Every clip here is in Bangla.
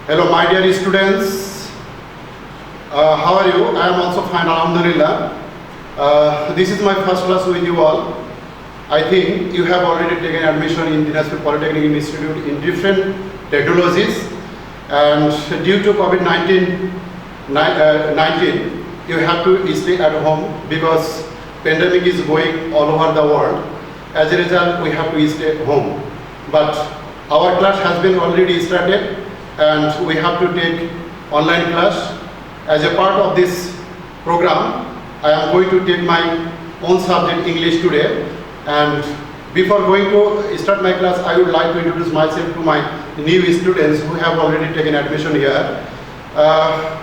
Hello, my dear students. How are you? I am also fine, Alhamdulillah. This is my first class with you all. I think you have already taken admission in Dinajpur Polytechnic Institute in different technologies, and due to COVID-19, you have to stay at home because pandemic is going all over the world. As a result, we have to stay at home. But our class has been already started, and we have to take online class. As a part of this program, I am going to take my own subject English today. And before going to start my class, I would like to introduce myself to my new students who have already taken admission here.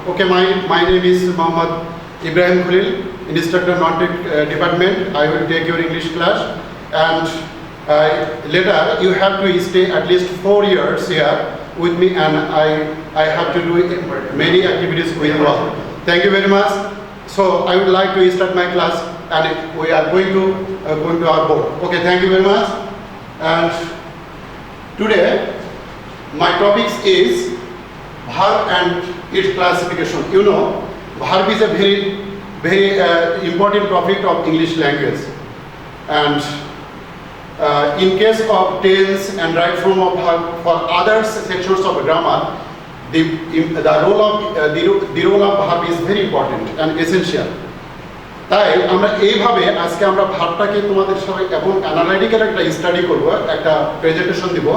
Okay, my name is Mohammad Ibrahim Khalil, instructor non-tech department. I will take your English class, and later you have to stay at least 4 years here with me, and I have to do many activities with you all. Thank you very much. So I would like to start my class, and we are going to our board. Okay, thank you very much. And today my topic is verb and its classification. You know, verb is a very important topic of English language, and in case of tense and right form of verb for other sections of grammar, the role of verb is very important and essential. তাই আমরা এইভাবে আজকে আমরা ভার্বটাকে তোমাদের সবাই এবং অ্যানালাইটিক্যাল একটা স্টাডি করব, একটা প্রেজেন্টেশন দিব,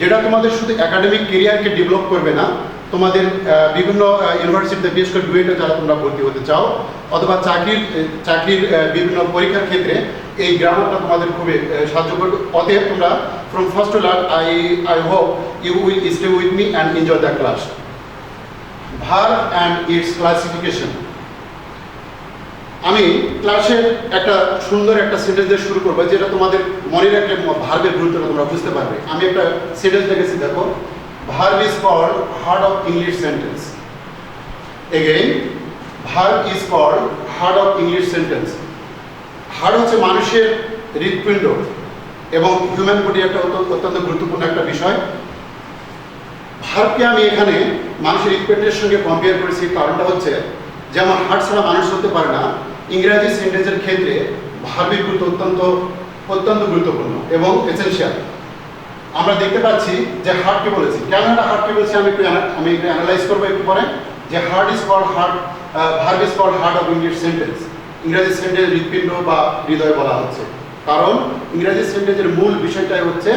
যেটা তোমাদের শুধু একাডেমিক ক্যারিয়ারকে ডেভেলপ করবে না, তোমাদের বিভিন্ন ইউনিভার্সিটিতে বিশেষ করে ডুয়েটে যারা তোমরা ভর্তি হতে চাও অথবা চাকরির বিভিন্ন পরীক্ষার ক্ষেত্রে এই গ্রামারটা তোমাদের খুবই সাহায্য করবে। অতএব তোমরা from first to last I hope you will stay with me and enjoy the class. Verb and its classification. আমি ক্লাসের একটা সুন্দর একটা সেন্টেন্স দিয়ে শুরু করবো, যেটা তোমাদের মনে রাখলে ভার্বের গুরুত্বটা তোমরা বুঝতে পারবে। আমি একটা সেন্টেন্স দেখেছি, দেখো, verb is called heart of English sentence. Again, verb is called heart of English sentence. Heart হচ্ছে মানুষের হৃৎপিণ্ড এবং হিউম্যান বডি একটা অত্যন্ত গুরুত্বপূর্ণ একটা বিষয়। ভার্বকে আমি এখানে মানুষের হৃৎপিণ্ডের সঙ্গে কম্পেয়ার করেছি, কারণটা হচ্ছে যেমন হার্ট ছাড়া মানুষ হতে পারে না, ইংরেজি সেন্টেন্সের ক্ষেত্রে ভার্বের গুরুত্ব অত্যন্ত গুরুত্বপূর্ণ এবং এসেনশিয়াল। আমরা দেখতে পাচ্ছি যে হার্টকে বলেছি, কেন এটা হার্টকে বলেছি আমি একটু অ্যানালাইজ করবো একটু পরে। যে heart is called heart, verb is called heart of English sentence. ইংরেজি সেন্টেন্স হৃৎপিণ্ড বা হৃদয় বলা হচ্ছে, কারণ ইংরেজি সেন্টেন্সের মূল বিষয়টাই হচ্ছে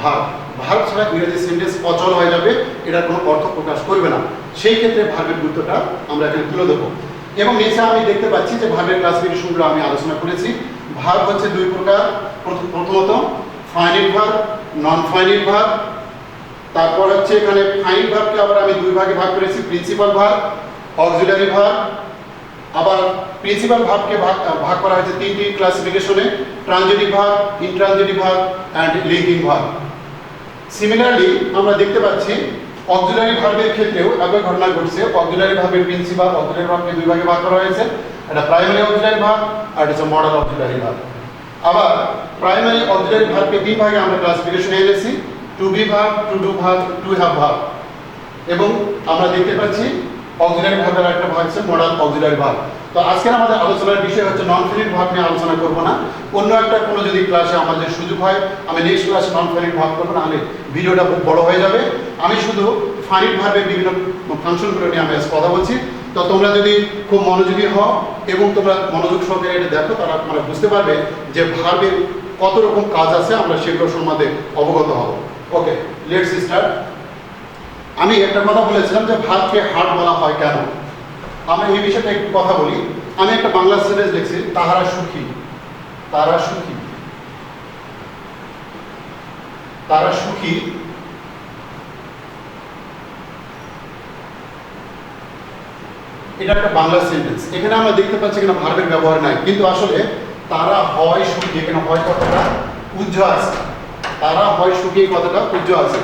ভার্ব। ভার্ব ছাড়া ইংরেজি সেন্টেন্স অচল হয়ে যাবে, এটার কোনো অর্থ প্রকাশ করবে না। সেই ক্ষেত্রে ভার্বের গুরুত্বটা আমরা এখানে তুলে দেবো। এবং নিচে আমি দেখতে পাচ্ছি যে ভার্বের ক্লাসিফিকেশনগুলো আমি আলোচনা করেছি। ভার্ব হচ্ছে দুই প্রকার। প্রথমত finite verb, non finite verb. তারপর হচ্ছে এখানে ফাইনাইট ভার্বকে আবার আমি দুই ভাগে ভাগ করেছি, প্রিন্সিপাল ভার্ব, অক্সিলারি ভার্ব। আবার প্রিন্সিপাল ভার্বকে ভাগ করা হয়েছে তিনটি ক্লাসিফিকেশনে, transitive verb, intransitive verb and linking verb. Similarly আমরা দেখতে পাচ্ছি অক্সিলারি ভার্বের ক্ষেত্রেও একই ঘটনা ঘটছে। অক্সিলারি ভার্বের প্রিন্সিপাল অক্সিলারি ভার্বকে দুই ভাগে ভাগ করা হয়েছে, এটা প্রাইমারি অক্সিলারি ভার্ব আর এটা মডেল অক্সিলারি ভার্ব। আবার প্রাইমারি অক্সিলারি ভার্বকে তিন ভাগে আমরা ক্লাসিফিকেশনে এনেছি, to be verb, to do verb, to have verb. এবং আমরা দেখতে পাচ্ছি অক্সিলারি ভার্বের একটা ভাগ হচ্ছে মডেল অক্সিলারি ভার্ব। তো আজকের আমাদের আলোচনার বিষয় হচ্ছে নন ফাইনাইট ভার্ব নিয়ে আলোচনা করব না। অন্য একটা কোনো যদি ক্লাসে আমাদের সুযোগ হয় আমি নেক্সট ক্লাসে নন ফাইনাইট ভার্ব করবো, নাহলে ভিডিওটা খুব বড় হয়ে যাবে। আমি শুধু ফাইনাইট ভার্বের বিভিন্ন ফাংশনগুলো নিয়ে আমি আজ কথা বলছি। তো তোমরা যদি খুব মনোযোগী হও এবং তোমরা মনোযোগ সহকারে এটা দেখো, তারা তোমরা বুঝতে পারবে যে ভার্বের কত রকম কাজ আছে, আমরা সেগুলো সম্বন্ধে অবগত হব। ওকে, লেটস স্টার্ট। আমি একটা কথা বলেছিলাম যে ভার্বকে হার্ট বলা হয় কেন, আমরা এই বিষয়টা একটু কথা বলি। আমি একটা বাংলা সেন্টেন্স লিখছি, তাহারা সুখী, তারা সুখী, তারা সুখী। এটা একটা বাংলা সেন্টেন্স। এখানে আমরা দেখতে পাচ্ছি এখানে ভার্বের ব্যবহার নাই, কিন্তু আসলে তারা হয় সুখী, এখানে হয় কথাটা উজ্জ্ব আছে। তারা হয় সুখী এই কথাটা উজ্জ্ব আছে।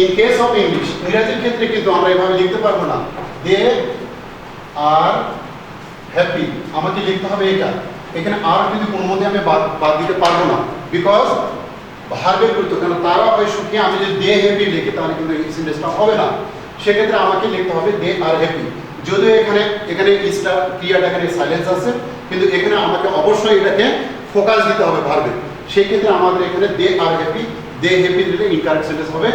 ইন কেস অফ ইংলিশ, ইংরেজির ক্ষেত্রে কিন্তু আমরা এভাবে লিখতে পারবো না, দে আর হ্যাপি। আমাকে লিখতে হবে এটা। এখানে আর কিন্তু কোনো মধ্যে আমি বাদ দিতে পারবো না, বিকজ ভার্বের গুরুত্ব। কারণ তারা হয় সুখী, আমি যদি দে হ্যাপি লিখি তাহলে কিন্তু এই সেন্টেন্সটা হবে না। সেক্ষেত্রে আমাকে লিখতে হবে দে আর হ্যাপি। যদিও এখানে এখানে ইসটা ক্রিয়াটা এখানে সাইলেন্স আছে, কিন্তু এখানে আমাকে অবশ্যই এটাকে ফোকাস দিতে হবে ভার্বে। সেই ক্ষেত্রে আমাদের এখানে they are happy, they happy দিলে ইনকারেক্ট সেন্টেন্স হবে।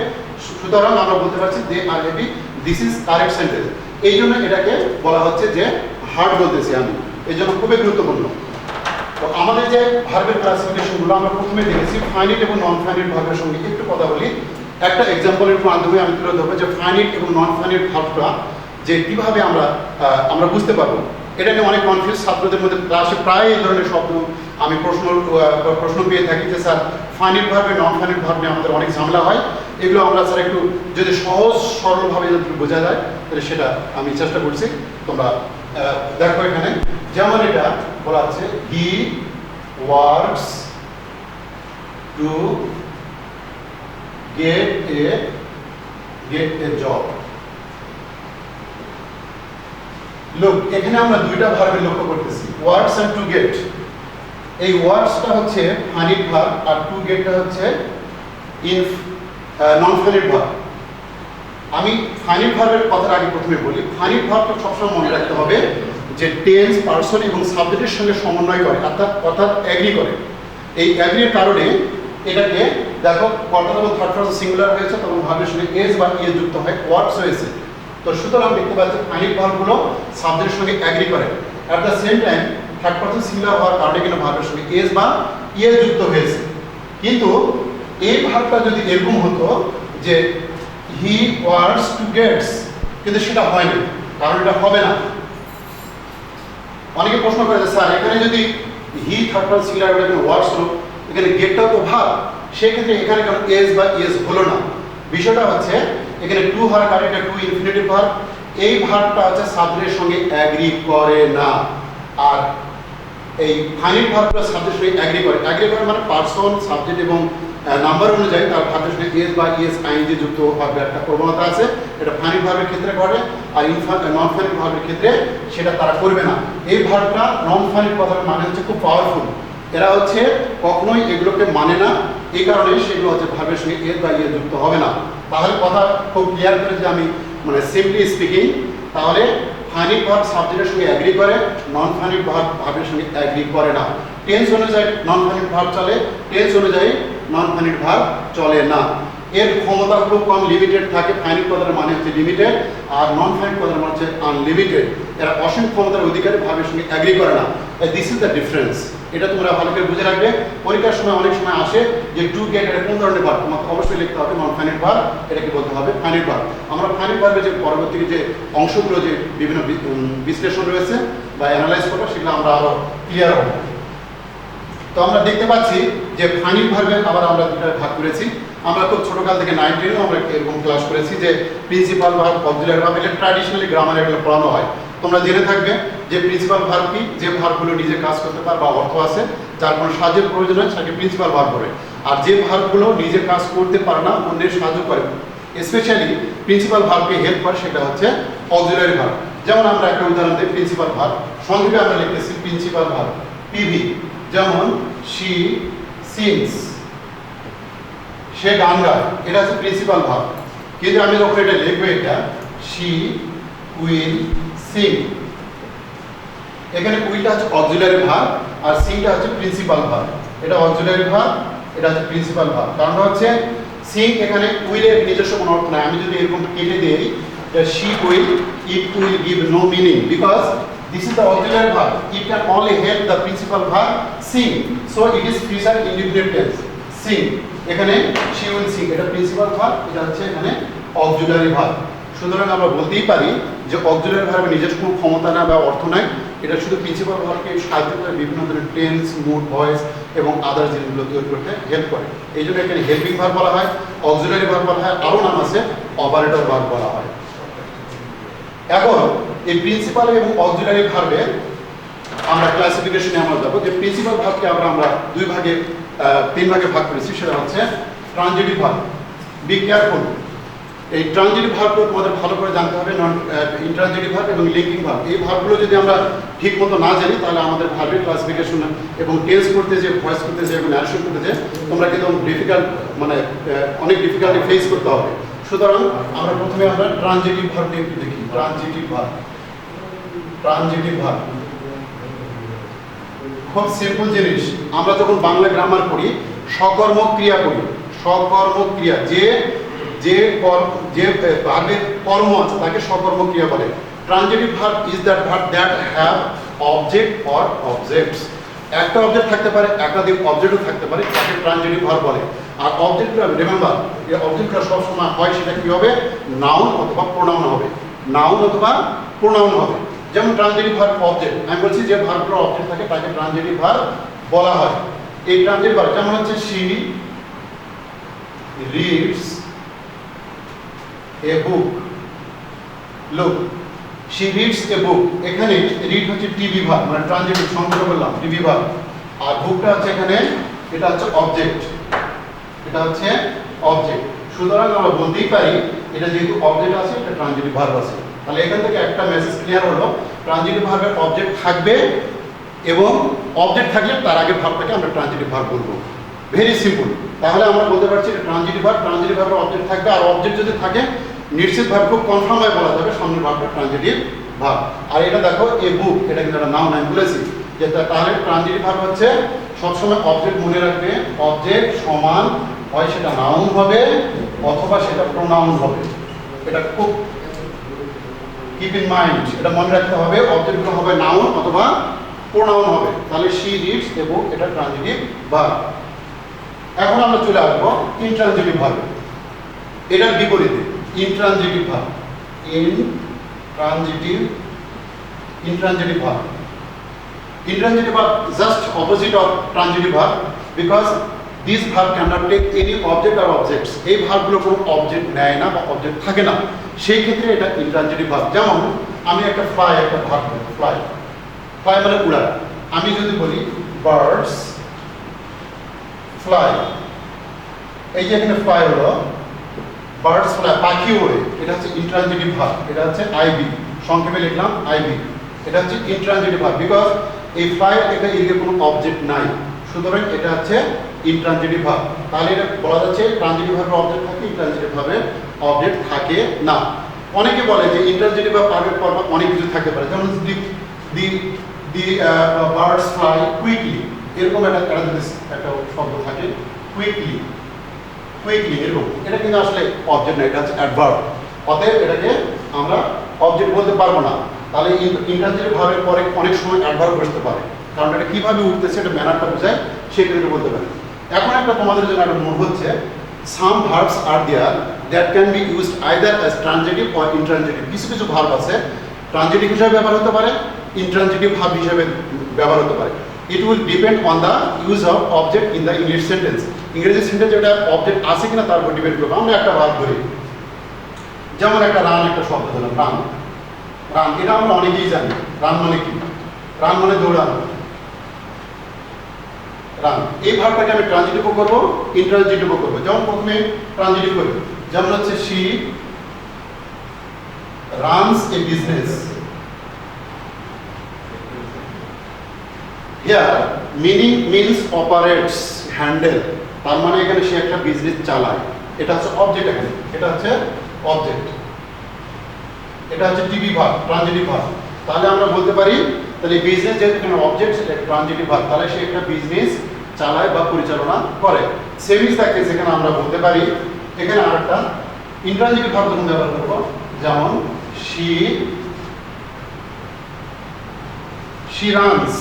সুতরাং আমরা বলতে পারছি they are happy, this is correct sentence. এই জন্য এটাকে বলা হচ্ছে যে হার্ড বলতেছি আমি, এই জন্য খুবই গুরুত্বপূর্ণ। তো আমাদের যে ভার্বের ক্লাসিফিকেশনগুলো আমরা প্রথমে দেখেছি ফাইনিট এবং নন ফাইনিট ভার্বের সঙ্গে একটু কথা বলি। একটা এক্সাম্পলের মাধ্যমে আমি তুলে ধরবো যে ফাইনিট এবং নন ফাইনিট ভার্বটা যে কিভাবে আমরা বুঝতে পারবো। এটা নিয়ে অনেক কনফিউজ ছাত্রদের মধ্যে ক্লাসে প্রায় এই ধরনের শব্দ আমি প্রশ্ন পেয়ে থাকি যে স্যার ফাইনিট ভার্বে নন ফাইনিট ভার্ব নিয়ে আমাদের অনেক ঝামেলা হয়, এগুলো আমরা স্যার একটু যদি সহজ সরলভাবে যদি বোঝা যায় তাহলে সেটা আমি চেষ্টা করছি। তোমরা দেখো এখানে যেমন এটা বলা আছে he works to get A job. লোক এখানে আমরা দুইটা ভার্বে লক্ষ্য করতেছি, ওয়ার্কস এন্ড টু গেট। এই ওয়ার্কসটা হচ্ছে ফাইনিট ভার্ব আর টু গেটটা হচ্ছে নন ফাইনিট ভার্ব। আমি ফাইনিট ভার্বের কথার আগে প্রথমে বলি, ফাইনিট ভার্বটা সবসময় মনে রাখতে হবে যে টেন্স, পার্সন এবং সাবজেক্টের সঙ্গে সমন্বয় করে, অর্থাৎ অ্যাগ্রি করে। এই অ্যাগ্রির কারণে এটাকে দেখো কর্তা যখন থার্ড পারসন সিঙ্গুলার হয়েছে তখন ভার্বের সঙ্গে এস বা ইএস যুক্ত হয়, ওয়ার্কস হয়েছে। তো সুতরাং দেখতে পাচ্ছি ফাইনিট ভার্বগুলো সাবজেক্টের সঙ্গে অ্যাগ্রি করে। At the same time third person singular হওয়ার কারণে কিন্তু ভার্বের সঙ্গে এস বা ইএস যুক্ত হয়েছে। কিন্তু এই ভার্বটা যদি এরকম হতো যে হি ওয়ার্কস টু গেটস, কিন্তু সেটা হয়নি, কারণ এটা হবে না। অনেকে প্রশ্ন করে যে স্যার এখানে যদি হি থার্ড পারসন সিঙ্গুলার এখানে ওয়ার্কস হলো, এখানে গেটটাও তো ভার্ব, সেক্ষেত্রে এখানে কেন এস বা ইএস হলো না? বিষয়টা হচ্ছে এখানে টু হওয়ার কারণে এটা টু ইনফিনিটিভ ভার্ব, এই ভার্বটা হচ্ছে সাবজেক্টের সঙ্গে অ্যাগ্রি করে না। আর এই ফাইনিট ভার্বটা সাবজেক্টের সঙ্গে অ্যাগ্রি করে মানে পার্সন, সাবজেক্ট এবং নাম্বার অনুযায়ী তার ভার্বের সঙ্গে এস বা ইএস আইএনজি যুক্ত ভার্বের একটা প্রবণতা আছে। এটা ফাইনিট ভার্বের ক্ষেত্রে ঘটে, আর নন ফাইনিট ভার্বের ক্ষেত্রে সেটা তারা করবে না। এই ভার্বটা নন ফাইনিট কথার মানে হচ্ছে খুব পাওয়ারফুল, এরা হচ্ছে কখনোই এগুলোকে মানে না, এই কারণে সেগুলো হচ্ছে ভার্বের সঙ্গে এস বা ইএস যুক্ত হবে না। তাহলে কথা খুব ক্লিয়ার করে যে আমি মানে সিম্পলি স্পিকিং, তাহলে ফাইনিট ভার্ব সাবজেক্টের সঙ্গে অ্যাগ্রি করে, নন ফাইনিট ভার্ব ভার্বের সঙ্গে অ্যাগ্রি করে না। টেন্স অনুযায়ী নন ফাইনিট ভার্ব চলে, টেন্স অনুযায়ী নন ফাইনিট ভার্ব চলে না। এর ক্ষমতা খুব কম, লিমিটেড থাকে। ফাইনিট কথার মানে হচ্ছে লিমিটেড, আর নন ফাইনিট কথার মানে হচ্ছে আনলিমিটেড। এরা অসীম ক্ষমতার অধিকারী, ভার্বের সঙ্গে অ্যাগ্রি করে না। This is the difference. এটা তোমরা ভালো করে বুঝে রাখবে। পরীক্ষার সময় অনেক সময় আসে যে টু গেট এটা কোন ধরনের ভার্ব, তোমাকে অবশ্যই লিখতে হবে নন ফাইনিট ভার্ব, এটাকে বলতে হবে ফাইনিট ভার্ব। আমরা ফাইনিট ভার্বের যে পরবর্তী যে অংশগুলো, যে বিভিন্ন বিশ্লেষণ রয়েছে বা অ্যানালাইজ করবো, সেগুলো আমরা আরো ক্লিয়ার হব। তো আমরা দেখতে পাচ্ছি যে ফাইনিট ভার্বে আবার আমরা দুটো ভাগ করেছি। আমরা খুব ছোটকাল থেকে 9 10 আমরা এরকম ক্লাস করেছি যে প্রিন্সিপাল ভার্ব, অক্সিলারি ভার্ব, এটা ট্র্যাডিশনালি গ্রামারে এগুলো পড়ানো হয়। তোমরা জেনে থাকবে যে প্রিন্সিপাল ভার্ব কি, যে ভার্বগুলো নিজে কাজ করতে পারে বা অর্থ আছে, যার কোনো সাহায্যের প্রয়োজন হয় সেটাকে প্রিন্সিপাল ভার্ব বলে। আর যে ভার্বগুলো নিজে কাজ করতে পারে না, অন্যের সাহায্য করে, স্পেশালি প্রিন্সিপাল ভার্বকে হেল্প করে, সেটা হচ্ছে অক্সিলারি ভার্ব। যেমন আমরা একটা উদাহরণ দিই, প্রিন্সিপাল ভার্ব সংক্ষেপে আমরা লিখতেছি প্রিন্সিপাল ভার্ব পিভি। যেমন শি সিংস, সে গান গায়, এটা হচ্ছে প্রিন্সিপাল ভার্ব। কিন্তু আমি যখন এটা লিখবো, এটা শি উইল সিং, এখানে উইলটা হচ্ছে অক্সিলারি ভার্ব আর সিংটা হচ্ছে প্রিন্সিপাল ভার্ব। এটা অক্সিলারি ভার্ব, এটা হচ্ছে প্রিন্সিপাল ভার্ব। কারণটা হচ্ছে সিং এখানে উইলের নিজস্ব কোনো অর্থ নাই। আমি যদি এরকম কেটে দিই she will, it will give no meaning because this is the auxiliary verb. It can only help the principal verb sing, so it is future indefinite tense sing. এখানে she will sing, এটা প্রিন্সিপাল ভার্ব, এটা হচ্ছে এখানে অক্সিলারি ভার্ব। সুতরাং আমরা বলতেই পারি যে অক্সিলারি ভার্বের নিজস্ব কোনো ক্ষমতা না বা অর্থ নাই, এটা শুধু প্রিন্সিপাল ভার্বকে সাহায্য করে বিভিন্ন ধরনের টেন্স, মুড, ভয়েস এবং আদার জিনিসগুলো তৈরি করতে হেল্প করে। এই জন্য এখানে হেল্পিং ভার্ব বলা হয়, অক্সিলারি ভার্ব বলা হয়, আরও নাম আছে অপারেটর ভার্ব বলা হয়। এখন এই প্রিন্সিপাল এবং অক্সিলারি ভার্বে আমরা ক্লাসিফিকেশনে আমরা যাবো যে প্রিন্সিপাল ভার্বকে আমরা তিন ভাগে ভাগ করেছি। সেটা হচ্ছে ট্রানজিটিভ ভার্ব। বি কেয়ারফুল, এই ট্রানজিটিভ ভার্বগুলো তোমাদের ভালো করে জানতে হবে। ইন্ট্রানজিটিভ ভার্ব এবং লিঙ্কিং ভার্ব, এই ভার্বগুলো যদি আমরা ঠিক মতো না জানি তাহলে আমাদের ভার্বের ক্লাসিফিকেশন এবং টেন্স করতে যে, ভয়েস করতে যে এবং ন্যারেশন করতে যে তোমরা কিন্তু ডিফিকাল্ট, মানে অনেক ডিফিকাল্টি ফেস করতে হবে। সুতরাং আমরা প্রথমে আমরা ট্রানজিটিভ ভার্ব একটু দেখি। ট্রানজিটিভ ভার্ব, ট্রানজিটিভ ভার্ব খুব সিম্পল জিনিস। আমরা যখন বাংলা গ্রামার পড়ি সকর্মক ক্রিয়া পড়ি, সকর্মক ক্রিয়া, যে যে ভার্বের কর্ম আছে তাকে সকর্মক ক্রিয়া বলে। Transitive verb is that verb that have object or objects. একটা অবজেক্ট থাকতে পারে, একাধিক অবজেক্টও থাকতে পারে, তাকে ট্রানজিটিভ ভার্ব বলে। আর অবজেক্টগুলো রিমেম্বার, এই অবজেক্টগুলো সবসময় হয় সেটা কি হবে, নাউন অথবা প্রোনাউন হবে, নাউন অথবা প্রোনাউন হবে। যেমন ট্রানজিটিভ ভার্ব অবজেক্ট, আমি বলছি যে ভার্বগুলো অবজেক্ট থাকে তাকে ট্রানজিটিভ ভার্ব বলা হয়। এই ট্রানজিটিভ ভার্ব যেমন হচ্ছে she reads a book. Look, she reads a book, এখানে রিড হচ্ছে টিভি ভার্ব, মানে ট্রানজিটিভ, সংক্ষেপে বললাম টিভি ভার্ব। আর বুকটা হচ্ছে এখানে, এটা হচ্ছে অবজেক্ট, এটা হচ্ছে অবজেক্ট। সুতরাং আমরা বলতেই পারি এটা যেহেতু অবজেক্ট আছে, এটা ট্রানজিটিভ ভার্ব আছে। তাহলে এখান থেকে একটা মেসেজ ক্লিয়ার হলো, ট্রানজিটিভ ভার্বের অবজেক্ট থাকবে এবং অবজেক্ট থাকলে তার আগে ভার্বটাকে আমরা ট্রানজিটিভ ভার্ব বলবো। Very simple. তাহলে আমরা বলতে পারছি এটা ট্রানজিটিভ ভার্ব, ট্রানজিটিভ ভার্বের অবজেক্ট থাকবে, আর অবজেক্ট যদি থাকে নিশ্চিত ভাবে খুব কনফার্ম হয়ে বলা যাবে সামনের ভার্বটা ট্রানজিটিভ ভার্ব। আর এটা দেখো এ বুক, এটা কিন্তু একটা নাউন, আমি বলেছি যে তাহলে ট্রানজিটিভ ভার্ব হচ্ছে সবসময় অবজেক্ট মনে রাখবে, অবজেক্ট সমান হয় সেটা নাউন হবে অথবা সেটা প্রোনাউন হবে। এটা খুব কিপ ইন মাইন্ড, এটা মনে রাখতে হবে, অবজেক্টগুলো হবে নাউন অথবা প্রোনাউন হবে। তাহলে শি রিডস এ বুক, এটা ট্রানজিটিভ ভার্ব। এখন আমরা চলে আসবো ইনট্রানজিটিভ ভার্বে, এটার বিপরীতে intransitive verb. Intransitive verb, intransitive verb just opposite of transitive verb because this verb cannot take any object or objects. এই ভার্বগুলো কোনো অবজেক্ট নেয় না বা অবজেক্ট থাকে না, সেই ক্ষেত্রে এটা ইনট্রানজিটিভ ভার্ব। যেমন আমি একটা ফ্লাই, একটা ভার্ব, ফ্লাই, ফ্লাই মানে উড়া। আমি যদি বলি বার্ডস ফ্লাই, এই যে এখানে ফ্লাই হলো, বার্ডস ফ্লাই, পাখি ওড়ে, এটা হচ্ছে ইনট্রানজিটিভ ভার্ব, এটা হচ্ছে আইবি, সংক্ষেপে লিখলাম আইবি। এটা হচ্ছে ইনট্রানজিটিভ ভার্ব বিকজ এই ফ্লাই এটা এর কোনো অবজেক্ট নাই, সুতরাং এটা হচ্ছে ইনট্রানজিটিভ ভার্ব। তাহলে এটা বলা যাচ্ছে ট্রানজিটিভ ভার্বের অবজেক্ট থাকে, ইনট্রানজিটিভ ভার্বের অবজেক্ট থাকে না। অনেকে বলে যে ইনট্রানজিটিভ ভার্বের পর অনেক কিছু থাকতে পারে, যেমন দি বার্ডস ফ্লাই কুইকলি, এরকম একটা শব্দ থাকে, কুইকলি, কুইকলি এরকম। এটা কিন্তু আসলে অবজেক্ট না, এটা হচ্ছে অ্যাডভার্ব। অতএব এটাকে আমরা অবজেক্ট বলতে পারবো না। তাহলে ইনট্রানজিটিভ ভার্বের পরে অনেক সময় অ্যাডভার্ব বসতে পারে, কারণ এটা কিভাবে উঠতেছে, এটা ম্যানারটা বোঝায়, সেই ক্ষেত্রে বলতে পারে। এখন একটা তোমাদের জন্য একটা নোট হচ্ছে, some verbs are there that can be used either as transitive or intransitive. কিছু কিছু ভার্ব আছে ট্রানজিটিভ হিসাবে ব্যবহার হতে পারে, ইনট্রানজিটিভ ভার্ব হিসাবে ব্যবহার হতে পারে। It will depend on the use of object in the English sentence. ইংরেজি সেন্টেন্স এটা অবজেক্ট আছে কিনা তার উপর ডিপেন্ড করবে। আমরা একটা ভার্ব ধরি, যেমন একটা রান, একটা শব্দ দিলাম রান, রান, এটা আমরা অনেকেই জানি। রান মানে কি? রান মানে দৌড়ানো, রান। এই ভার্বটাকে আমি ট্রানজিটিভও করব, ইনট্রানজিটিভও করব। যেমন প্রথমে ট্রানজিটিভ করব, যেমন হচ্ছে she runs A business. Here meaning means operates, handle, তার মানে এখানে সে একটা বিজনেস চালায়। এটা হচ্ছে অবজেক্ট, এখানে এটা হচ্ছে অবজেক্ট, এটা হচ্ছে টিভি ভার্ব, ট্রানজিটিভ ভার্ব। তাহলে আমরা বলতে পারি তাহলে বিজনেস যেহেতু এখানে অবজেক্ট, সেটা ট্রানজিটিভ ভার্ব, তাহলে সে একটা বিজনেস চালায় বা পরিচালনা করে। সেভিংস থাকে, সেখানে আমরা বলতে পারি এখানে আরেকটা ইনট্রানজিটিভ ভার্ব যখন ব্যবহার করবো, যেমন শি রানস,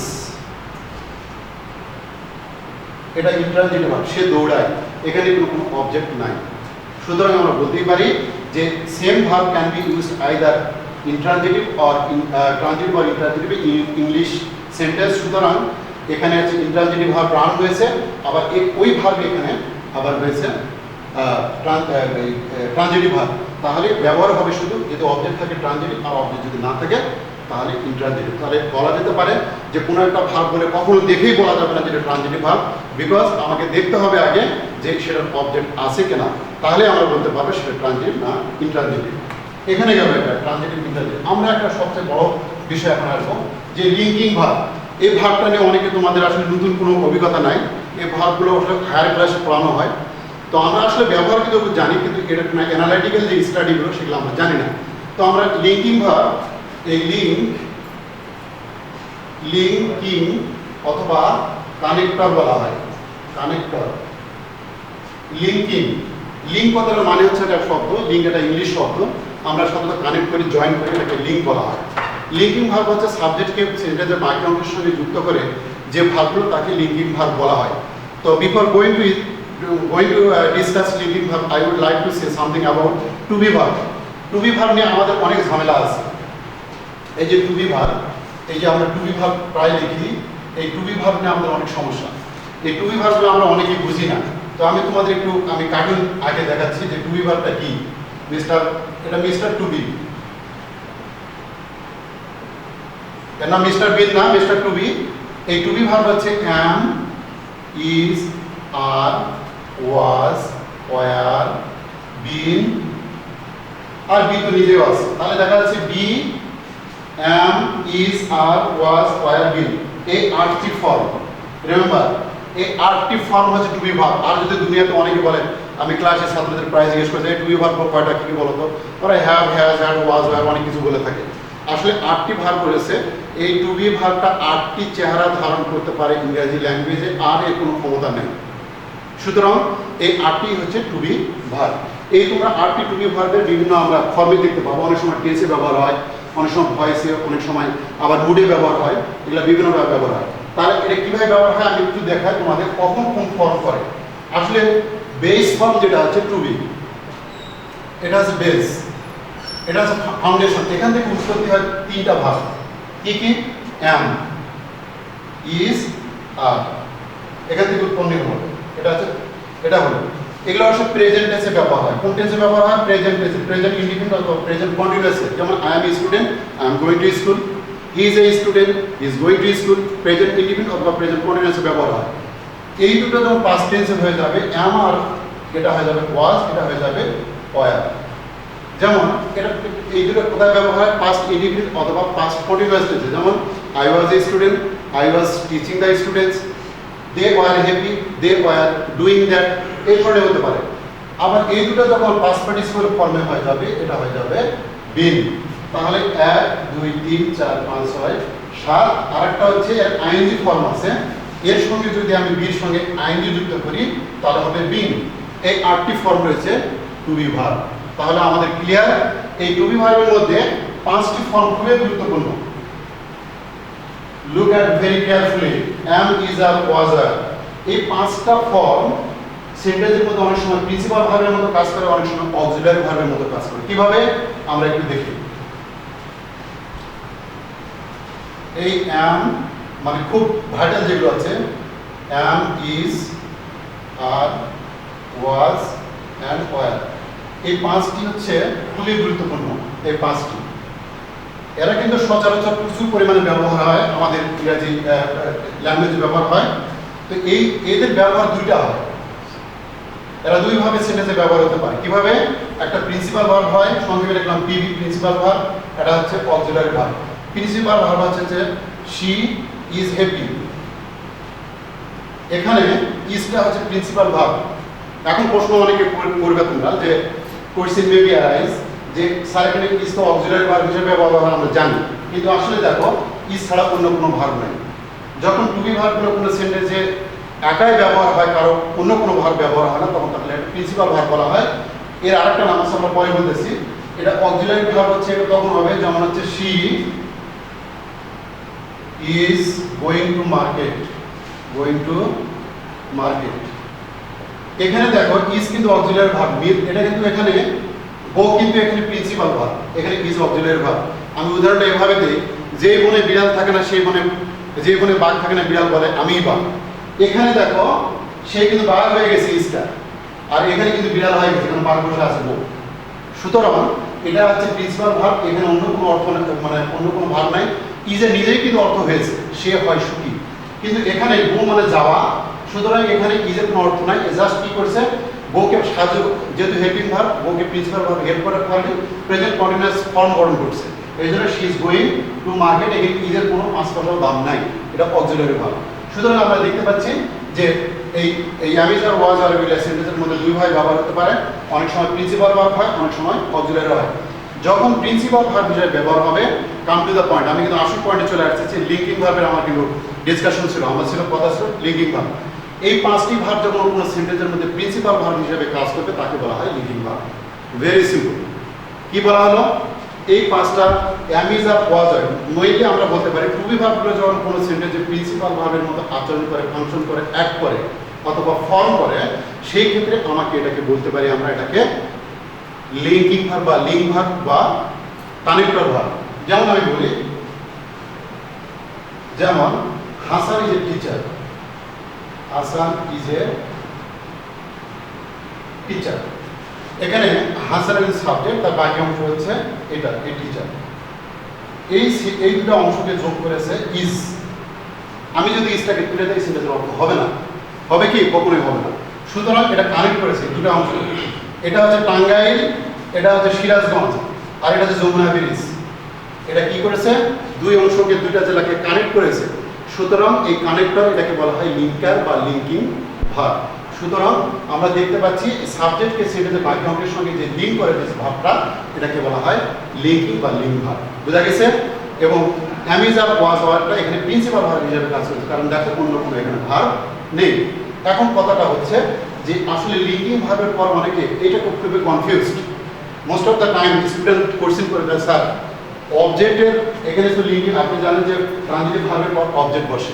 এটা ইনট্রানজিটিভ ভার্ব, সে দৌড়ায়, এখানে কোনো অবজেক্ট নাই। সুতরাং আমরা বলতেই পারি যে same verb can be used either intransitive or transitive or intransitive in English sentence. সুতরাং এখানে আছে ইনট্রানজিটিভ ভার্ব রান হয়েছে, আবার ওই ভার্ব এখানে আবার হয়েছে ট্রানজিটিভ ভার্ব। তাহলে ব্যবহার হবে শুধু যদি অবজেক্ট থাকে ট্রানজিটিভ, আর অবজেক্ট যদি না থাকে তাহলে ইনট্রানজিটিভ। তাহলে বলা যেতে পারে যে কোনো একটা ভার্ব বলে কখনো দেখেই বলা যাবে না যেটা ট্রানজিটিভ ভার্ব, বিকজ আমাকে দেখতে হবে আগে যে সেটার অবজেক্ট আছে কিনা, তাহলে আমরা বলতে পারবো সেটা ট্রানজিটিভ না ইনট্রানজিটিভ। এখানে গেল এটা ট্রানজিটিভ ইনট্রানজিটিভ। আমরা একটা সবচেয়ে বড় বিষয় এখন আসবো যে লিঙ্কিং ভার্ব। এই ভার্বটা নিয়ে অনেকে তোমাদের আসলে নতুন কোনো অভিজ্ঞতা নাই, এই ভার্বগুলো আসলে হায়ার ক্লাসে পড়ানো হয়। তো আমরা আসলে ব্যবহার কিন্তু জানি, কিন্তু এটা অ্যানালাইটিক্যাল যে স্টাডিগুলো সেগুলো আমরা জানি না। তো আমরা লিঙ্কিং ভার্ব, এই লিঙ্কিং অথবা কানেক্টর বলা হয়, কানেক্টর। লিঙ্কিং, লিঙ্ক কথার মানে হচ্ছে একটা শব্দ, লিঙ্ক এটা ইংলিশ শব্দ, আমরা সাধারণত কানেক্ট করি, জয়েন করি, এটাকে লিঙ্ক বলা হয়। লিঙ্কিং ভার্ব হচ্ছে সাবজেক্টকে সেন্টেন্সের বাকি অংশের সঙ্গে যুক্ত করে যে ভার্বগুলো তাকে লিঙ্কিং ভার্ব বলা হয়। তো before going to discuss linking verb, I would like to say something about to be verb. To be verb নিয়ে আমাদের অনেক ঝামেলা আছে। এই যে টু বি ভার্ব, এই যে আমরা টু বি ভার্ব প্রায় লিখি, এই টু বি ভার্ব নিয়ে আমাদের অনেক সমস্যা। এই টু বি ভার্বগুলো আমরা অনেকেই বুঝি না। তো আমি তোমাদের একটু কার্টুন আগে দেখাচ্ছি যে টু বি ভার্বটা কি। এটা মিস্টার টু বি, এর নাম মিস্টার বিন না, মিস্টার টু বি। এই টু বি ভার্ব হচ্ছে am, is, are, was, were, been, আর বি তো নিজেও আছে, তাহলে দেখা যাচ্ছে be, am, is, are, was, were, been, এই 8টি ফর্ম। রিমেম্বার, এই 8টি ফর্ম হচ্ছে টু বি ভার্ব। আর যদি দুনিয়াতে অনেকে বলে, আমি ক্লাসে ছাত্রদের প্রায় জিজ্ঞেস করেছি টু বি ভার্ব কয়টা, কি বলতো, ওরা have, has, had, was, were অনেক কিছু বলে থাকে। আসলে 8টি ভার্ব রয়েছে। এই টু বি ভার্বটা 8টি চেহারা ধারণ করতে পারে ইংরেজি ল্যাঙ্গুয়েজে, আর এর কোনো ক্ষমতা নেই। সুতরাং এই 8টি হচ্ছে টু বি ভার্ব। এই তোমরা 8টি টু বি ভার্বের বিভিন্ন আমরা ফর্মে দেখতে পাবো। অনেক সময় টেন্সে ব্যবহার হয়, অনেক সময় ভয়েসে, অনেক সময় আবার মুডে ব্যবহার হয়, এগুলো বিভিন্নভাবে ব্যবহার হয়। তাহলে এটা কীভাবে ব্যবহার হয় আমি একটু দেখাই তোমাদের, কখন কোন ফর্ম করে। আসলে বেস ফর্ম যেটা হচ্ছে টু বি, এটা হচ্ছে বেস, এটা হচ্ছে ফাউন্ডেশন। এখান থেকে উৎপত্তি হয় 3টা ভার্ব। কি কি? অ্যাম, ইজ, আর, এখান থেকে উৎপন্ন হলো। এটা হলো এগুলো হচ্ছে প্রেজেন্ট টেন্সে ব্যবহার হয়। কোন টেন্সে ব্যবহার হয়? প্রেজেন্ট টেন্সে, প্রেজেন্ট ইনডিফিনিট অথবা প্রেজেন্ট কন্টিনিউয়াসে। যেমন I M A student, I am going to school, he is a student, he is going to school, present indefinite অথবা প্রেজেন্ট কন্টিনিউয়াসে ব্যবহার হয়। এই দুটো যখন পাস্ট টেন্সে হয়ে যাবে, অ্যাম আর এটা হয়ে যাবে ওয়াজ, এটা হয়ে যাবে ওয়ার। যেমন এটা এই দুটো কোথায় ব্যবহার হয়? পাস্ট ইনডিফিনিট অথবা পাস্ট কন্টিনিউয়াস টেন্সে। যেমন I was a student, I was teaching the students, they were happy, they were doing that, এই ধরনের হতে পারে। আবার এই দুটো যখন পাস্ট পার্টিসিপল ফর্মে হয়ে যাবে, এটা হয়ে যাবে বিন। তাহলে 1 2 3 4 5 6 7। আরেকটা হচ্ছে এর আইএনজি ফর্ম আছে, এর সঙ্গে যদি আমি বির সঙ্গে আইএনজি যুক্ত করি তাহলে হবে বিন। এই 8টি ফর্ম রয়েছে টু বি ভার্ব। তাহলে আমাদের ক্লিয়ার, এই টু বি ভার্বের মধ্যে 5টি ফর্ম খুবই গুরুত্বপূর্ণ। Look at very carefully, am, is, are, was, আর, এই 5টা ফর্ম সেন্টেন্সের মধ্যে অনেক সময় প্রিন্সিপাল ভার্বের মতো কাজ করে, অনেক সময় অক্সিলারি ভার্বের মতো কাজ করে। কিভাবে? আমরা একটু দেখি। এই অ্যাম মানে খুব ভাইটাল যেগুলো আছে, am, is, are, was and were, এই 5টি হচ্ছে খুবই গুরুত্বপূর্ণ। এই 5টি এরা কিন্তু সচরাচর প্রচুর পরিমাণে ব্যবহার হয়, আমাদের ইংরাজি ল্যাঙ্গুয়েজে ব্যবহার হয়। তো এদের ব্যবহার দুইটা হয়, এরা দুইভাবে সেন্টেন্সে ব্যবহার হতে পারে। কিভাবে? একটা প্রিন্সিপাল ভার্ব হয়, সংক্ষেপে লিখলাম পিভি, প্রিন্সিপাল ভার্ব। এটা হচ্ছে অক্সিলারি ভার্ব। প্রিন্সিপাল ভার্ব হচ্ছে যে শি ইজ হ্যাপি, এখানে ইজটা হচ্ছে প্রিন্সিপাল ভার্ব। এখন প্রশ্ন অনেকে করবে তোমরা যে কোয়েশ্চেন মে বি অ্যারাইজ যে স্যার এখানে ইজ তো অক্সিলারি ভার্ব হিসেবে ব্যবহার হয়, আমরা জানি, কিন্তু আসলে দেখো ইজ ছাড়া অন্য কোনো ভার্ব নেই। যখন টু বি ভার্বগুলো কোনো সেন্টেন্সে একাই ব্যবহার হয়, কারো অন্য কোনো ভার্ব ব্যবহার হয় না, তখন তাহলে এটা প্রিন্সিপাল ভার্ব বলা হয়। এর আরেকটা নাম আছে, আমরা পরে বলতেছি। এটা অক্সিলারি ভার্ব হচ্ছে, এটা তখন হবে যেমন হচ্ছে she is going to market, going to market. এখানে দেখো ইজ কিন্তু অক্সিলারি ভার্ব, এটা কিন্তু এখানে গো কিন্তু এখানে প্রিন্সিপাল ভার্ব, এখানে ইজ অক্সিলারি ভার্ব। আমি উদাহরণটা এভাবে দিই, যে বনে বিড়াল থাকে না সেই বনে, যে বনে বাঘ থাকে না বিড়াল বলে আমিই বাঘ। এখানে দেখো সে কিন্তু বাঘ হয়ে গেছে ইজটা, আর এখানে কিন্তু বিড়াল হয়ে গেছে, কারণ বাঘ বসে আছে গো। সুতরাং এটা হচ্ছে প্রিন্সিপাল ভার্ব, এখানে অন্য কোনো অর্থ মানে অন্য কোনো ভার্ব নাই। ইজে নিজেই কিন্তু অর্থ হয়েছে, সে হয় সুখী, কিন্তু এখানে গো মানে যাওয়া, সুতরাং এখানে ইজের কোনো অর্থ নাই। জাস্ট কি করছে, গোকে সাহায্য, যেহেতু হেল্পিং ভার্ব, গোকে প্রিন্সিপাল ভার্ব হেল্প করার ফলে প্রেজেন্ট কন্টিনিউয়াস ফর্ম গঠন করছে। এই জন্য she is going to market, এখানে ইজের কোনো 5 পয়সাও দাম নাই, এটা অক্সিলারি ভার্ব। সুতরাং আমরা দেখতে পাচ্ছি যে এই এই অ্যামিজ আর ওয়াজ আর এগুলো সেন্টেন্সের মধ্যে দুই ভাবে ব্যবহার হতে পারে, অনেক সময় প্রিন্সিপাল ভার্ব হয়, অনেক সময় অক্সিলারি হয়। যখন প্রিন্সিপাল ভার্ব হিসেবে ব্যবহার হবে, কাম টু দ্য পয়েন্ট, আমি কিন্তু আসল পয়েন্টে চলে আসছি যে লিঙ্কিং ভার্বের আমার কিন্তু ডিসকাশন ছিল, আমার ছিল কথা ছিল লিঙ্কিং ভার্ব। এই পাঁচটি ভার্ব যখন কোনো সেন্টেন্সের মধ্যে প্রিন্সিপাল ভার্ব হিসেবে কাজ করবে তাকে বলা হয় লিঙ্কিং ভার্ব। Very simple. কি বলা হলো? এই পাঁচটা amidst R was R mainly আমরা বলতে পারি টু বি ভার্বগুলো যখন কোনো সেন্টেন্সে প্রিন্সিপাল ভার্বের মতো আচরণ করে, ফাংশন করে, অ্যাক্ট করে অথবা ফর্ম করে, সেই ক্ষেত্রে আমাকে এটাকে বলতে পারি আমরা এটাকে লিঙ্কিং ভার্ব বা লিঙ্ক ভার্ব বা কানেক্টর ভার্ব। যেমন আমি বলি, যেমন Hasan is a teacher, Hasan is a teacher. এখানে হাসানের সাবজেক্ট, তার বাকি অংশ হচ্ছে এটা, এই টিচার। এই দুটো অংশকে যোগ করেছে ইজ। আমি যদি ইজটাকে তুলে দেই সেন্টেন্সের অর্থ হবে না। হবে কি? কখনোই হবে না। সুতরাং এটা কানেক্ট করেছে দুটো অংশ। এটা হচ্ছে টাঙ্গাইল, এটা হচ্ছে সিরাজগঞ্জ, আর এটা হচ্ছে যমুনা ব্রিজ। এটা কি করেছে? দুই অংশকে, দুইটা জেলাকে কানেক্ট করেছে। সুতরাং এই কানেক্টর, এটাকে বলা হয় লিঙ্কার বা লিঙ্কিং ভার্ব। সুতরাং আমরা দেখতে পাচ্ছি সাবজেক্টকে সেন্টেন্সের বাকি অংশের সঙ্গে যে লিঙ্ক করে দিয়েছে ভাবটা, এটাকে বলা হয় লিঙ্কিং বা লিঙ্ক ভার্ব। বোঝা গেছে? এবং অ্যামিজ আর ওয়াজ ওয়ার্ডটা এখানে প্রিন্সিপাল ভার্ব হিসেবে কাজ করছে, কারণ দেখো অন্য কোনো এখানে ভার্ব নেই। এখন কথাটা হচ্ছে যে আসলে লিঙ্কিং ভার্বের পর অনেকে এটা খুবই confused. Most of the time student question করে দেয়, স্যার অবজেক্টের এখানে তো লিঙ্কিং, আপনি জানেন যে ট্রানজিটিভ ভার্বের পর অবজেক্ট বসে।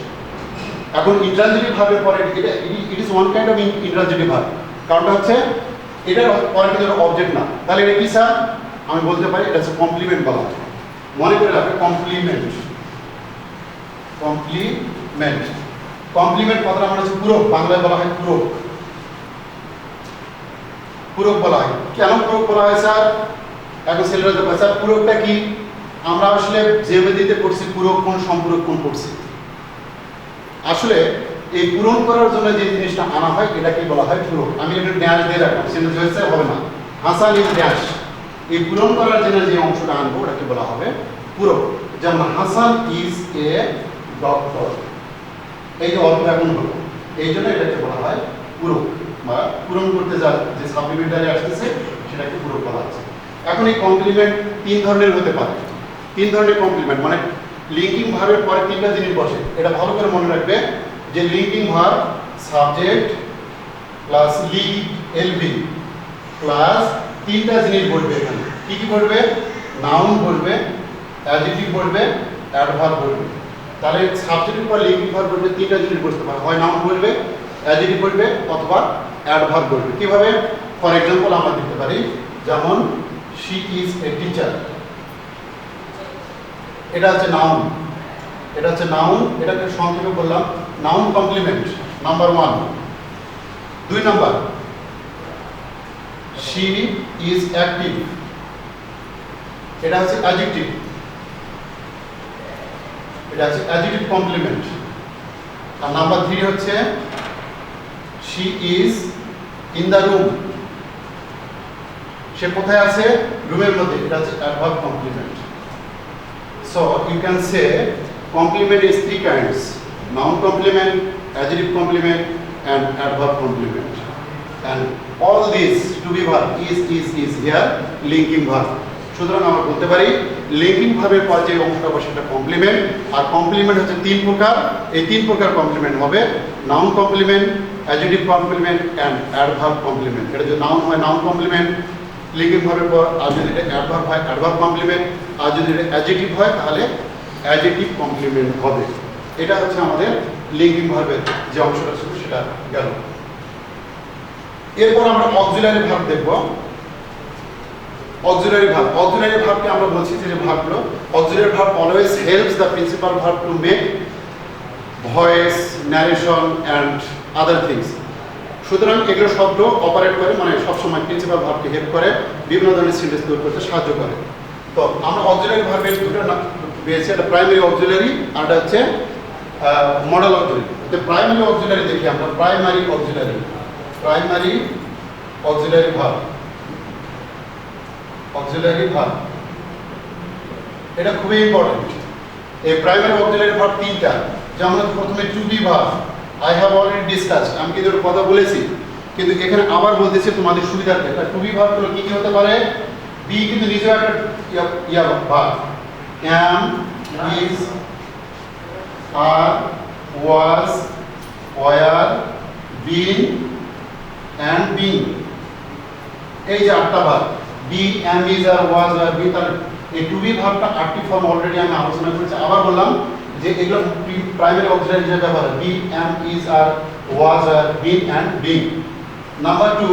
এখন ইন্ট্রানজিটিভ ভার্বের পরে it is one kind of intransitive verb. কারণটা হচ্ছে এটার পরে কিন্তু অবজেক্ট না। তাহলে এটা কি স্যার? আমি বলতে পারি এটা হচ্ছে কমপ্লিমেন্ট বলা হয়। মনে করে রাখবে কমপ্লিমেন্ট। কমপ্লিমেন্ট, কমপ্লিমেন্ট কথাটা মানে হচ্ছে পূরক, বাংলায় বলা হয় পূরক। পূরক বলা হয়। কেন পূরক বলা হয় স্যার? এখন ছেলেরা তো স্যার পূরকটা কি? আমরা আসলে জ্যামিতিতে পড়ছি পূরক কোণ, সম্পূরক কোণ পড়ছি। আসলে এই পূরণ করার জন্য যে জিনিসটা আনা হয় এটাকে বলা হয় পূরক। আমি একটু ড্যাশ দিয়ে রাখলাম, সেন্টেন্স হয়েছে, হবে না। হাসান ইজ ড্যাশ, এই পূরণ করার জন্য যে অংশটা আনবো ওটাকে বলা হবে পূরক। যেমন হাসান ইজ এ ডক্টর, এই যে অর্থ এখন হলো, এই জন্য এটাকে বলা হয় পূরক, বা পূরণ করতে যা যে সাপ্লিমেন্টারি আসতেছে সেটাকে পূরক বলা হচ্ছে। এখন এই কমপ্লিমেন্ট তিন ধরনের হতে পারে। তিন ধরনের কমপ্লিমেন্ট, মানে লিঙ্কিং ভার্বের পরে তিনটা জিনিস বসে। এটা ভালো করে মনে রাখবে যে linking verb subject plus lead LV plus তিনটা জিনিস বলবে। এখানে কি কি বলবে? নাউন বলবে, অ্যাডজেক্টিভ বলবে, অ্যাডভার্ব বলবে। তাহলে সাবজেক্টের পর লিঙ্কিং ভার্ব বলবে তিনটা জিনিস বসতে পারে, হয় নাউন বলবে, অ্যাডজেক্টিভ বলবে, অথবা অ্যাডভার্ব বলবে। কিভাবে? ফর এক্সাম্পল আমরা দিতে পারি, যেমন শি ইজ এ টিচার, এটা হচ্ছে নাউন, এটা হচ্ছে নাউন, এটাকে সংক্ষেপে বললাম noun complement number 1। 2 number, she is active, এটা হচ্ছে অ্যাডজেক্টিভ, এটা হচ্ছে অ্যাডজেক্টিভ কমপ্লিমেন্ট। আর নাম্বার 3 হচ্ছে she is in the room, সে কোথায় আছে? রুমের মধ্যে, এটা হচ্ছে adverb complement. So you can say complement is 3 kinds: noun complement, adjective complement, and adverb complement. And all these to be verb is here linking verb. সুতরাং আমরা বলতে পারি লিঙ্কিং ভার্বের পর যে অংশটা বসে সেটা কমপ্লিমেন্ট। আর কমপ্লিমেন্ট হচ্ছে 3 প্রকার। এই 3 প্রকার কমপ্লিমেন্ট হবে noun complement, adjective complement, and adverb complement. এটা যদি নাউন হয় নাউন কমপ্লিমেন্ট লিঙ্কিং ভার্বের পর, আর যদি এটা অ্যাডভার্ব হয় অ্যাডভার্ব কমপ্লিমেন্ট, আর যদি এটা অ্যাডজেক্টিভ হয় তাহলে অ্যাডজেক্টিভ কমপ্লিমেন্ট হবে। এটা হচ্ছে আমাদের লিঙ্কিং ভার্বের যে অংশটা ছিল সেটা গেল। এরপর আমরা অক্সিলারি ভার্ব দেখব। অক্সিলারি ভার্ব, অক্সিলারি ভার্বকে আমরা বলছি যে ভার্বগুলো, auxiliary verb always helps the principal verb to make voice, narration and other things. সুতরাং এগুলো শব্দ অপারেট করে, মানে সবসময় প্রিন্সিপাল ভার্বকে হেল্প করে, বিভিন্ন ধরনের সেন্টেন্স তৈরি করতে সাহায্য করে। তো আমরা অক্সিলারি ভার্বের দুটো পেয়েছি, একটা প্রাইমারি অক্সিলারি আর একটা হচ্ছে মডেল অক্সিলারি। তো প্রাইমারি অক্সিলারি দেখি আমরা, primary auxiliary verb, auxiliary verb এটা খুবই ইম্পর্টেন্ট। এই প্রাইমারি অক্সিলারি ভার্ব 3টা, যেমন প্রথমে to be verb, I have already discussed, আমি কিন্তু এর কথা বলেছি, কিন্তু এখানে আবার বলতেছি তোমাদের সুবিধার্থে। এটা টু বি ভার্বগুলো কি কি হতে পারে? বি কিন্তু নিজেও একটা verb, am, is, are, was, were, been and being। এই যে আটটা verb, be, am, is, are, was, were, been, তার এই টু বি ভার্বটা আটটি ফর্ম অলরেডি আমি আলোচনা করেছি। আবার বললাম যে এগুলো প্রাইমারি অক্সিলারি হিসেবে ব্যবহার হয়, be, am, is, are, was, were, been and being। Number two,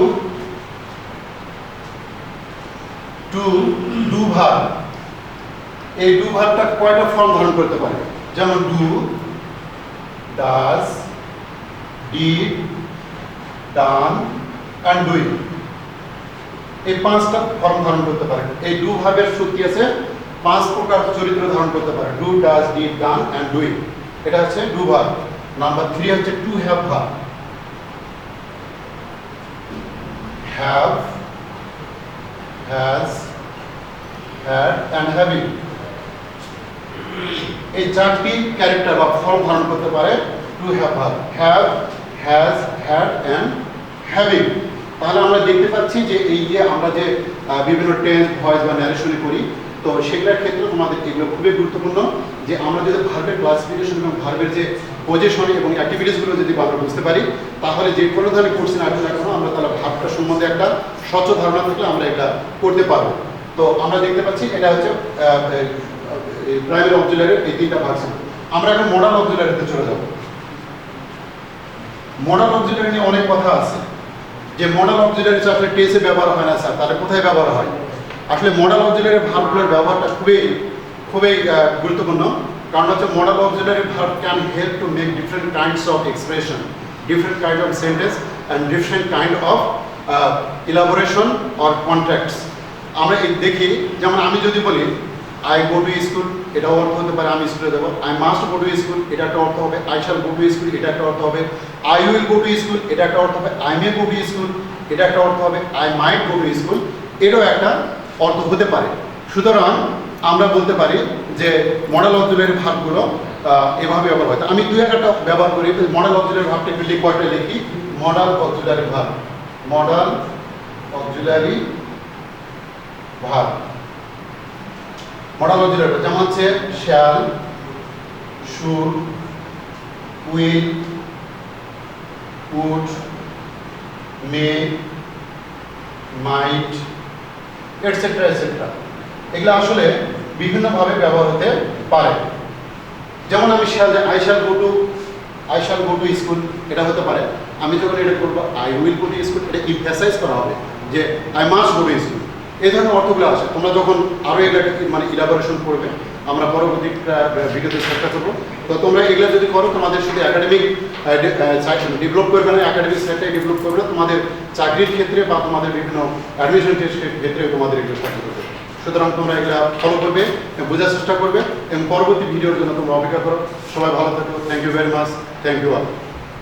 to do verb. এই ডু ভার্বটা কয়টা ফর্ম ধারণ করতে পারে? যেমন do, does, did, done and doing. এই পাঁচটা ফর্ম ধারণ করতে পারে। এই ডু ভার্বের শক্তি আছে, পাঁচ প্রকার চরিত্র ধারণ করতে পারে, do, does, did, done and doing. এটা হচ্ছে ডু ভার্ব। নাম্বার থ্রি হচ্ছে two have verb. Have, has, had and having. এই চারটি ক্যারেক্টার বা ফর্ম ধারণ করতে পারে two have verb, have, has, had and having. তাহলে আমরা দেখতে পাচ্ছি যে এই যে আমরা যে বিভিন্ন টেন্স, ভয়েস বা ন্যারেশনে করি, তো সেগুলোর ক্ষেত্রে তোমাদের এগুলো খুবই গুরুত্বপূর্ণ যে আমরা যদি ভার্বের ক্লাসিফিকেশন এবং ভার্বের যে পজিশন এবং অ্যাক্টিভিটিসগুলো যদি আমরা বুঝতে পারি, তাহলে যে কোনো ধরনের কোর্সিন আসবে না কেন আমরা তাহলে ভার্বটা সম্বন্ধে একটা স্বচ্ছ ধারণা থাকলে আমরা এটা করতে পারবো। তো আমরা দেখতে পাচ্ছি এটা হচ্ছে প্রাইমারি অক্সিলারির এই তিনটা ভার্সন। আমরা এখন মডাল অক্সিলারিতে চলে যাব। মডাল অক্সিলারি নিয়ে অনেক কথা আছে যে মডাল অক্সিলারি আসলে টেসে ব্যবহার হয় না স্যার, তাহলে কোথায় ব্যবহার হয়? আসলে মডাল অক্সিলারি ভার্বগুলোর ব্যবহারটা খুবই গুরুত্বপূর্ণ। কারণ হচ্ছে modal auxiliary verb can help to make different kinds of expression, different kind of sentence and different kind of elaboration or contracts. আমরা দেখি, যেমন আমি যদি বলি আই গো টু স্কুল, এটাও অর্থ হতে পারে আমি স্কুলে যাবো। I must go to school, এটা একটা অর্থ হবে। I shall go to school, এটা একটা অর্থ হবে। I will go to school, এটা একটা অর্থ হবে। I may go to school, এটা একটা অর্থ হবে। I might go to school, এটাও একটা অর্থ হতে পারে। সুতরাং আমরা বলতে পারি যে মডেল অক্সিলারি ভার্বগুলো এভাবে ব্যবহার হয়। আমি দুই একটা ব্যবহার করি। মডেল অক্সিলারি ভার্বটা একটু কয়টা লিখি। Modal auxiliary verb, modal auxiliary verb, modal auxiliary যেমন হচ্ছে shall, should, will, would, may, might etcetera etcetera. এগুলো আসলে বিভিন্নভাবে ব্যবহার হতে পারে। যেমন আমি shall, I shall go to school, এটা হতে পারে। আমি যখন এটা করবো I will go to school, এটা ইমফ্যাসাইজ করা হবে যে I must go to school. এই ধরনের অর্থগুলো আসে। তোমরা যখন আরও এগুলোকে মানে ইলাবোরেশন করবে, আমরা পরবর্তী ভিডিওতে চেষ্টা করবো। তো তোমরা এগুলো যদি করো, তোমাদের শুধু একাডেমিক ডেভেলপ করবে না, একাডেমিক সাইডটাই ডেভেলপ করবে না, তোমাদের চাকরির ক্ষেত্রে বা তোমাদের বিভিন্ন অ্যাডমিশন টেস্টের ক্ষেত্রে তোমাদের এগুলো সাহায্য করবে। সুতরাং তোমরা এগুলো ফলো করবে, বোঝার চেষ্টা করবে এবং পরবর্তী ভিডিওর জন্য তোমরা অপেক্ষা করো। সবাই ভালো থাকো। Thank you very much. Thank you all.